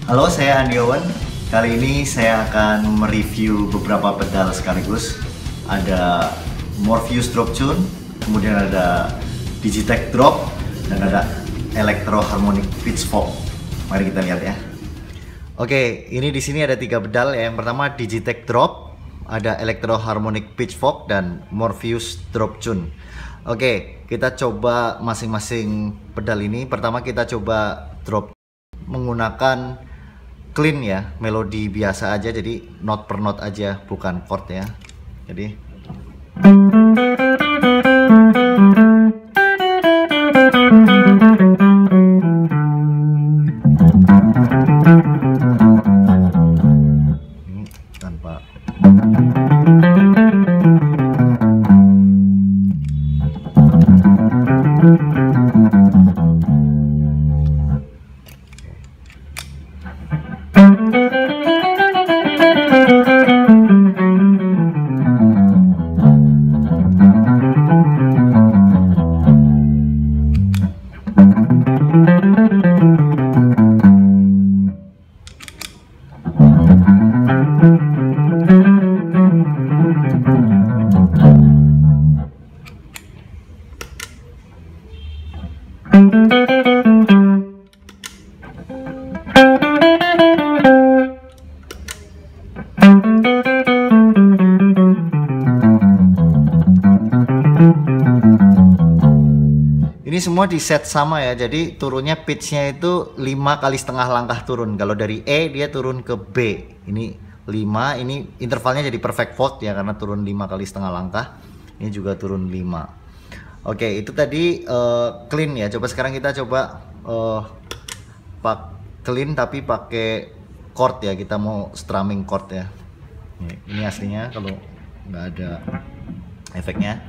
Halo, saya Andiowan. Kali ini saya akan mereview beberapa pedal sekaligus. Ada Morpheus Drop Tune, kemudian ada Digitech Drop, dan ada Electro Harmonic Pitch Folk. Mari kita lihat ya. Oke, ini di sini ada 3 pedal ya. Yang pertama Digitech Drop, ada Electro Harmonic Pitch Folk, dan Morpheus Drop Tune. Oke, kita coba masing-masing pedal ini. Pertama kita coba drop menggunakan clean ya, melodi biasa aja, jadi note per note aja, bukan chord ya. Jadi ini tanpa ini semua di set sama ya, jadi turunnya pitchnya itu 5,5 langkah turun. Kalau dari E dia turun ke B, ini 5, ini intervalnya jadi perfect fourth ya, karena turun 5,5 langkah. Ini juga turun 5. Oke, itu tadi clean ya. Coba sekarang kita coba pak clean tapi pakai chord ya. Kita mau strumming chord ya. Ini aslinya kalau nggak ada efeknya.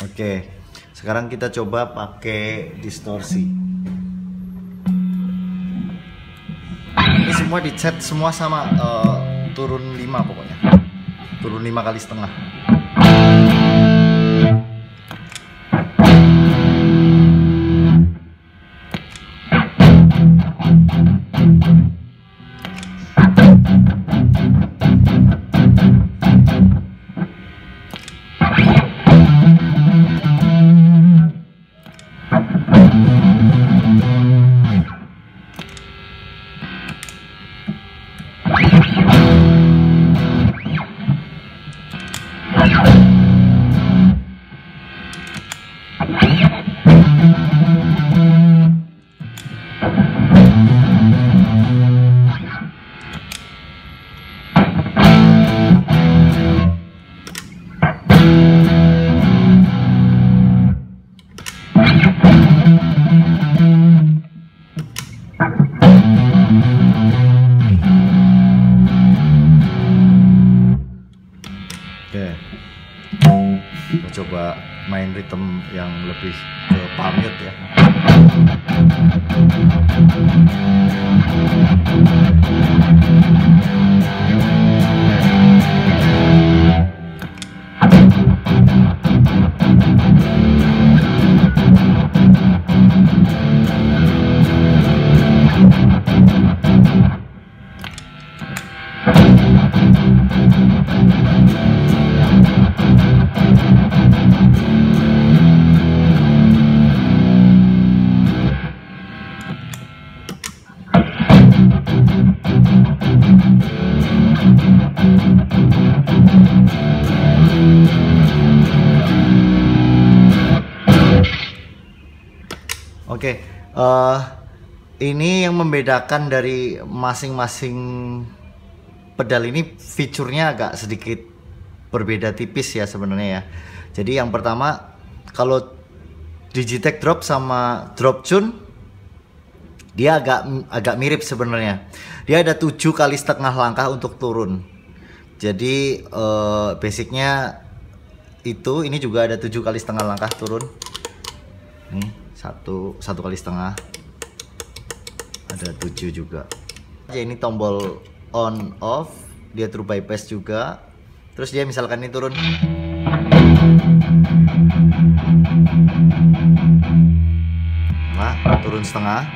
Oke, sekarang kita coba pakai distorsi. Ini semua dicat semua sama, turun 5 pokoknya. Turun 5,5. Oke, kita coba main rhythm yang lebih ke pamit ya. Oke, ini yang membedakan dari masing-masing pedal ini, fiturnya agak sedikit berbeda tipis ya sebenarnya ya. Jadi yang pertama, kalau Digitech Drop sama Drop Tune dia agak mirip sebenarnya. Dia ada 7,5 kali langkah untuk turun. Jadi basicnya itu, ini juga ada 7,5 kali langkah turun. Nih, satu kali setengah. Ada 7 juga. Ini tombol on off, dia true bypass juga. Terus dia misalkan ini turun. Nah, turun setengah.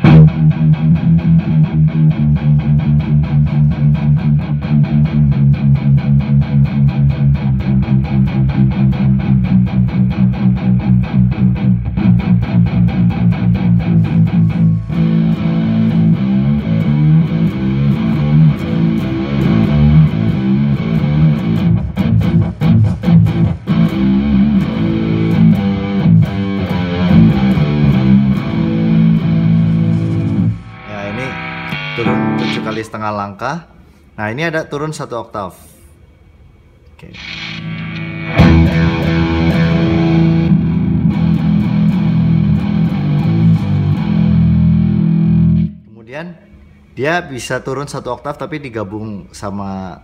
Turun 7,5 kali langkah. Nah, ini ada turun 1 oktav. Oke. Kemudian dia bisa turun 1 oktav tapi digabung sama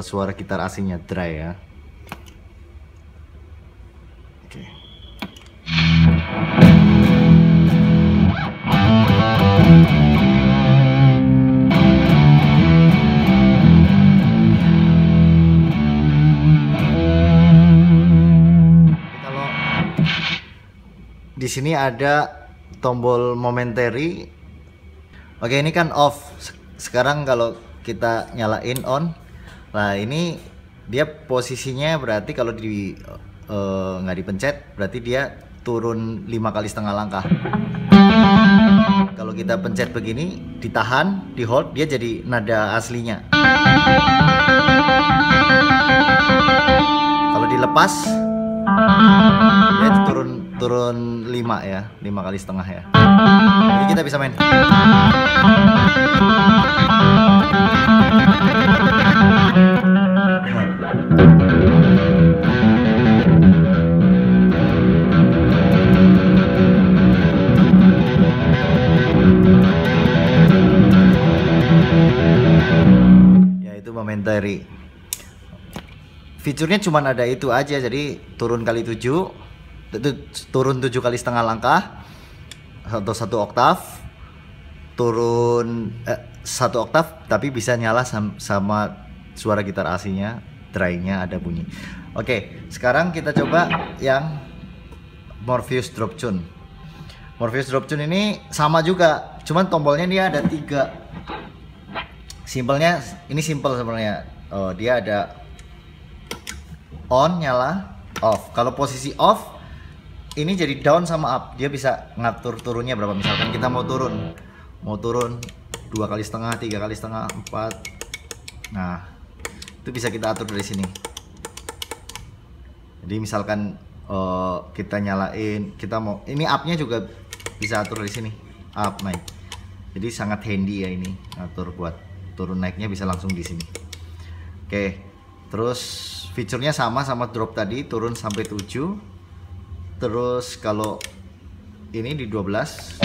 suara gitar aslinya dry ya. Oke. Di sini ada tombol momentary. Oke, ini kan off. Sekarang kalau kita nyalain on, nah ini dia posisinya berarti kalau nggak dipencet berarti dia turun 5,5 kali langkah. Kalau kita pencet begini, ditahan, di hold, dia jadi nada aslinya. Kalau dilepas, dia turun 5 ya, 5,5 kali ya. Jadi kita bisa main. Ya, itu momentary. Fiturnya cuma ada itu aja, jadi turun kali 7, turun 7,5 kali langkah atau 1 oktav, turun 1 oktav tapi bisa nyala sama suara gitar aslinya, dry-nya ada bunyi. Oke, sekarang kita coba yang Morpheus Drop Tune. Morpheus Drop Tune ini sama juga, cuman tombolnya dia ada 3. Simpelnya ini simple sebenarnya. Dia ada on, nyala, off. Kalau posisi off ini jadi down sama up, dia bisa ngatur turunnya berapa. Misalkan kita mau turun 2,5 kali, 3,5 kali, 4. Nah, itu bisa kita atur dari sini. Jadi misalkan kita nyalain, kita mau ini up-nya juga bisa atur dari sini, up naik. Jadi sangat handy ya ini, atur buat turun naiknya bisa langsung di sini. Oke, terus fiturnya sama drop tadi, turun sampai 7. Terus kalau ini di 12.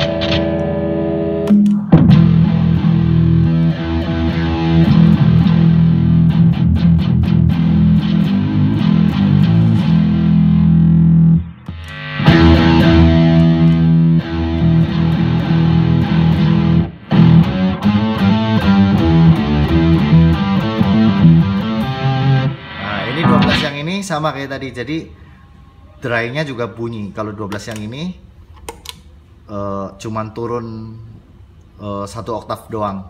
Nah, ini 12 yang ini sama kayak tadi. Jadi dry-nya juga bunyi. Kalau 12 yang ini cuman turun 1 oktav doang.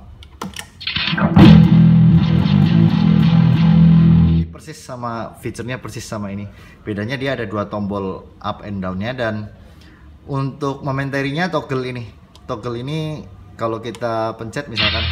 Persis sama fiturnya, persis sama ini. Bedanya dia ada 2 tombol up and down-nya, dan untuk momentary-nya toggle ini. Toggle ini kalau kita pencet misalkan,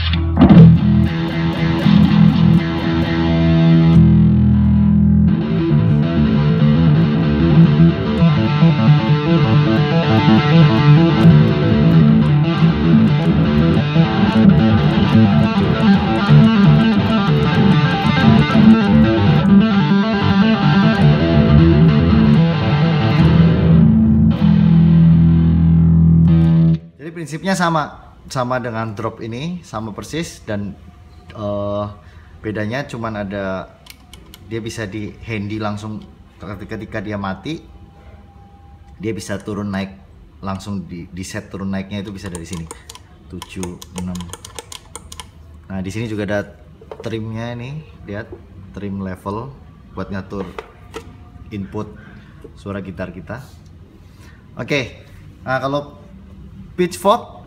prinsipnya sama dengan drop ini, sama persis, dan bedanya cuman ada dia bisa di handy langsung ketika dia mati, dia bisa turun naik langsung di set turun naiknya itu bisa dari sini 7 6. Nah di sini juga ada trimnya nih, lihat trim level buat ngatur input suara gitar kita. Oke, nah kalau Pitchfork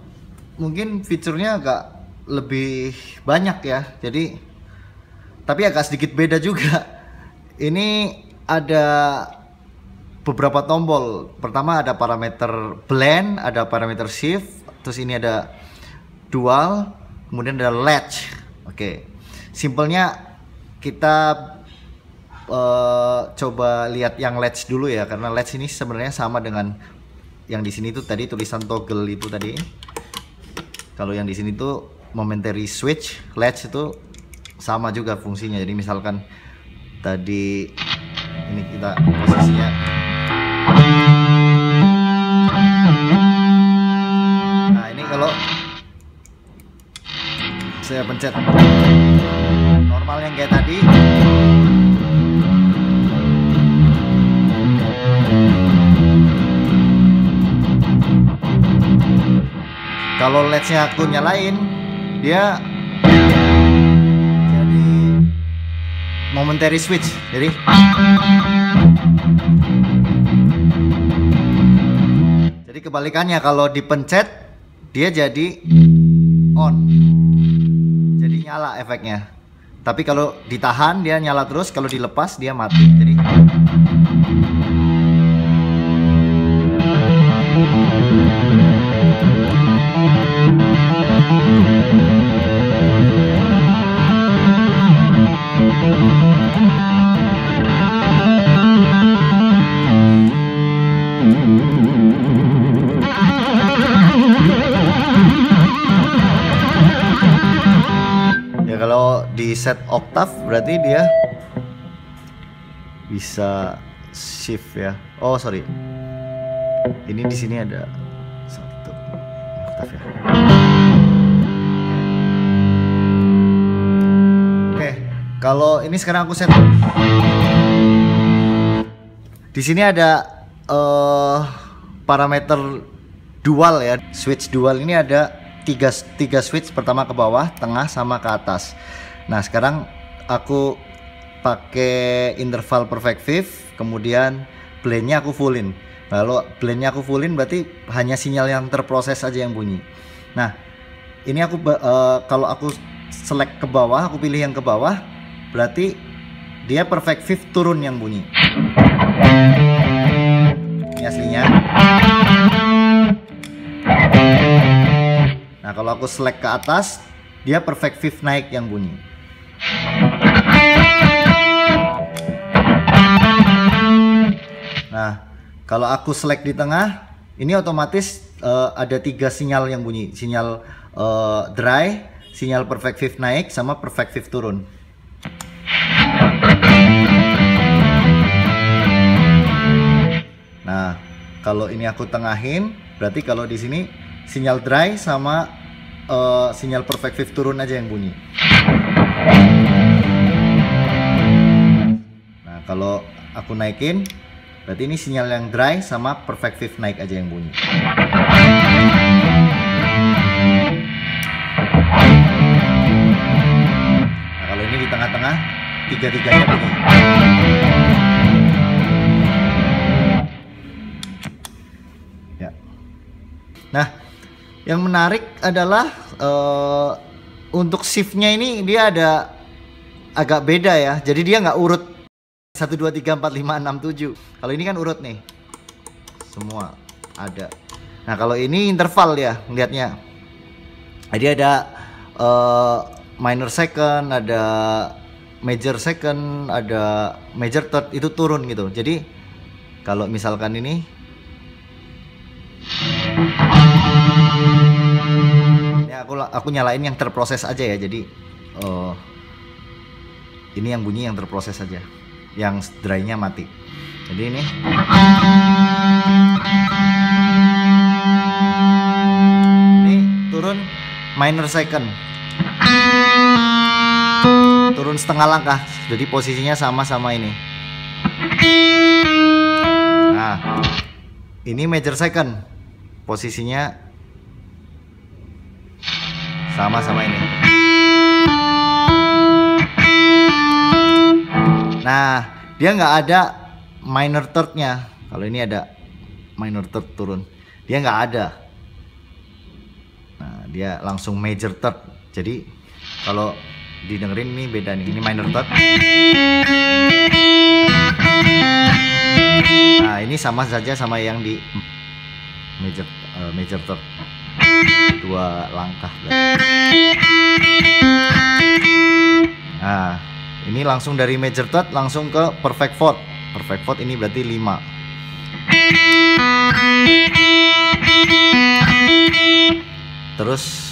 mungkin fiturnya agak lebih banyak ya, jadi tapi agak sedikit beda juga. Ini ada beberapa tombol. Pertama ada parameter blend, ada parameter shift, terus ini ada dual, kemudian ada latch. Oke, simpelnya kita coba lihat yang latch dulu ya, karena latch ini sebenarnya sama dengan yang di sini tuh tadi tulisan toggle itu tadi. Kalau yang di sini tuh momentary switch, latch itu sama juga fungsinya. Jadi misalkan tadi ini kita posisinya, nah ini kalau saya pencet normal yang kayak tadi, kalau latch-nya aku nyalain, dia jadi momentary switch. Jadi kebalikannya, kalau dipencet dia jadi on, jadi nyala efeknya. Tapi kalau ditahan dia nyala terus, kalau dilepas dia mati. Jadi ya kalau di set octave berarti dia bisa shift ya. Oh sorry, ini di sini ada satu octave ya. Oke, kalau ini sekarang aku set. Di sini ada parameter dual ya, switch dual ini ada tiga switch, pertama ke bawah, tengah, sama ke atas. Nah sekarang aku pakai interval perfect fifth, kemudian blendnya aku fullin. Kalau blendnya aku fullin berarti hanya sinyal yang terproses aja yang bunyi. Nah ini aku kalau aku select ke bawah, aku pilih yang ke bawah, berarti dia perfect fifth turun yang bunyi. Ini aslinya. Nah kalau aku select ke atas, dia perfect fifth naik yang bunyi. Nah kalau aku select di tengah, ini otomatis ada tiga sinyal yang bunyi. Sinyal dry, sinyal perfect fifth naik, sama perfect fifth turun. Nah, kalau ini aku tengahin, berarti kalau di sini sinyal dry sama sinyal perfect fifth turun aja yang bunyi. Nah, kalau aku naikin, berarti ini sinyal yang dry sama perfect fifth naik aja yang bunyi. Nah, kalau ini di tengah-tengah, tiga-tiganya bunyi. Nah, yang menarik adalah untuk shiftnya ini dia ada agak beda ya. Jadi dia nggak urut 1, 2, 3, 4, 5, 6, 7. Kalau ini kan urut nih, semua ada. Nah kalau ini interval ya ngeliatnya. Jadi ada minor second, ada major second, ada major third, itu turun gitu. Jadi kalau misalkan ini aku nyalain yang terproses aja ya. Jadi ini yang bunyi yang terproses aja, yang dry-nya mati. Jadi ini minor second, turun setengah langkah, jadi posisinya sama-sama ini. Nah, ini major second, posisinya sama-sama ini. Nah, dia nggak ada minor third-nya. Kalau ini ada minor third turun, dia nggak ada. Nah, dia langsung major third. Jadi kalau didengerin ini beda nih. Ini minor third. Nah, ini sama saja sama yang di major third. Dua langkah. Nah, ini langsung dari major third langsung ke perfect fourth. Perfect fourth ini berarti 5. Terus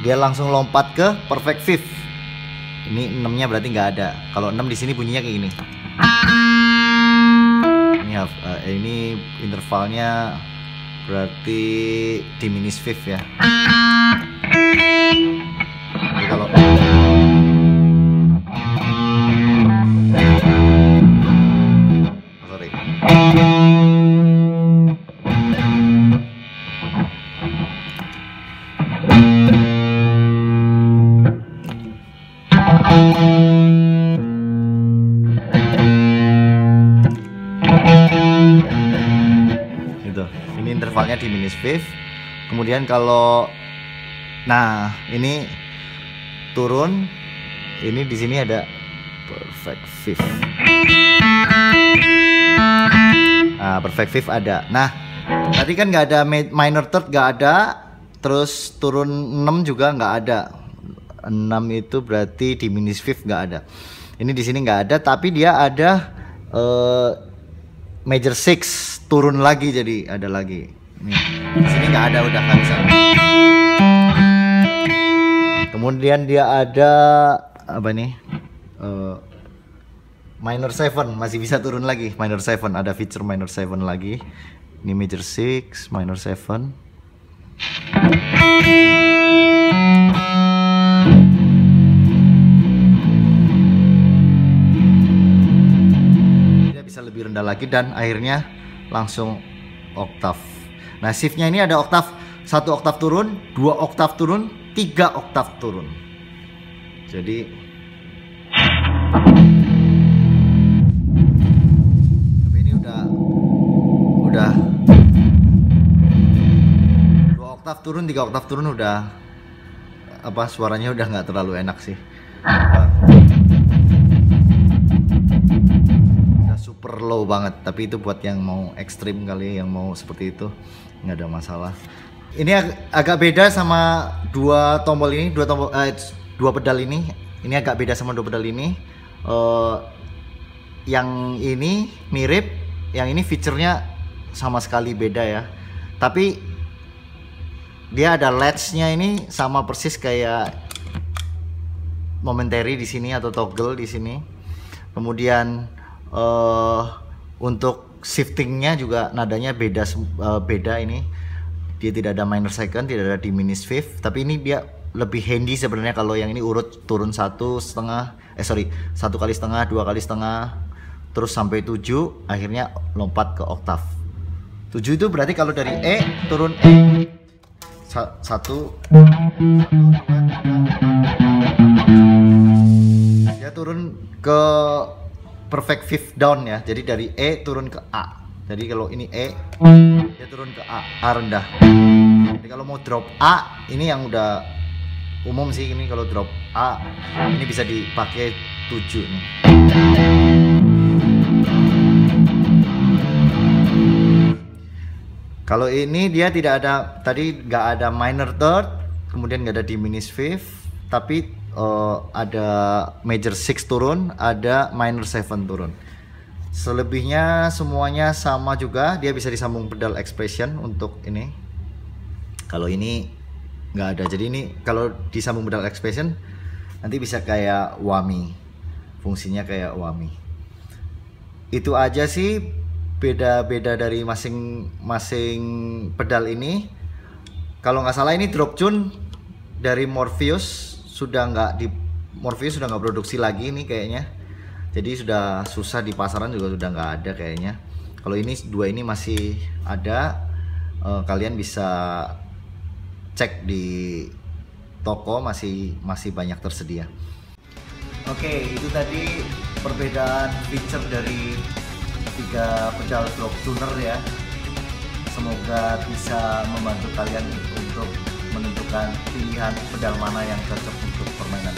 dia langsung lompat ke perfect fifth. Ini 6-nya berarti nggak ada. Kalau 6 di sini bunyinya kayak gini. Ini intervalnya berarti diminished fifth ya. Jadi kalau gitu. Ini intervalnya diminished fifth. Kemudian kalau ini turun, ini di sini ada perfect fifth. Nah, perfect fifth ada. Nah, tadi kan nggak ada minor third, nggak ada. Terus turun 6 juga nggak ada. 6 itu berarti diminished fifth nggak ada. Ini di sini nggak ada, tapi dia ada major six turun lagi, jadi ada lagi. Nih, di sini nggak ada, udah nggak bisa. Kemudian dia ada apa nih? Minor 7 masih bisa turun lagi. Minor 7 ada feature minor 7 lagi. Ini major 6, minor 7. Dia bisa lebih rendah lagi dan akhirnya langsung oktav. Nah, shiftnya ini ada oktav, 1 oktav turun, 2 oktav turun, 3 oktav turun. Jadi udah 2 oktav turun, 3 oktav turun, udah apa, suaranya udah nggak terlalu enak sih. Udah super low banget, tapi itu buat yang mau ekstrim kali, yang mau seperti itu nggak ada masalah. Ini agak beda sama dua tombol ini, dua pedal ini. Ini agak beda sama 2 pedal ini. Yang ini mirip, yang ini fiturnya sama sekali beda ya. Tapi dia ada latch-nya ini sama persis kayak momentary di sini atau toggle di sini. Kemudian untuk shiftingnya juga nadanya beda, beda ini. Dia tidak ada minor second, tidak ada diminished fifth. Tapi ini dia lebih handy sebenarnya. Kalau yang ini urut turun 1,5, 1,5, 2 kali setengah, terus sampai 7, akhirnya lompat ke oktav. 7 itu berarti kalau dari E turun E 1, 2, 3, dia turun ke perfect fifth down ya. Jadi dari E turun ke A. Jadi kalau ini E, dia turun ke A rendah. Jadi kalau mau drop A, ini yang udah umum sih, ini kalau drop A ini bisa dipakai 7 nih. Kalau ini dia tidak ada, tadi nggak ada minor third, kemudian nggak ada diminished fifth, tapi ada major 6 turun, ada minor 7 turun. Selebihnya semuanya sama juga, dia bisa disambung pedal expression untuk ini. Kalau ini nggak ada, jadi ini kalau disambung pedal expression nanti bisa kayak whammy, fungsinya kayak whammy. Itu aja sih. Beda-beda dari masing-masing pedal ini. Kalau nggak salah ini drop tune dari Morpheus sudah nggak produksi lagi nih kayaknya. Jadi sudah susah, di pasaran juga sudah nggak ada kayaknya. Kalau ini dua ini masih ada, kalian bisa cek di toko, masih banyak tersedia. Oke, itu tadi perbedaan feature dari 3 pedal drop tuner ya. Semoga bisa membantu kalian untuk menentukan pilihan pedal mana yang cocok untuk permainan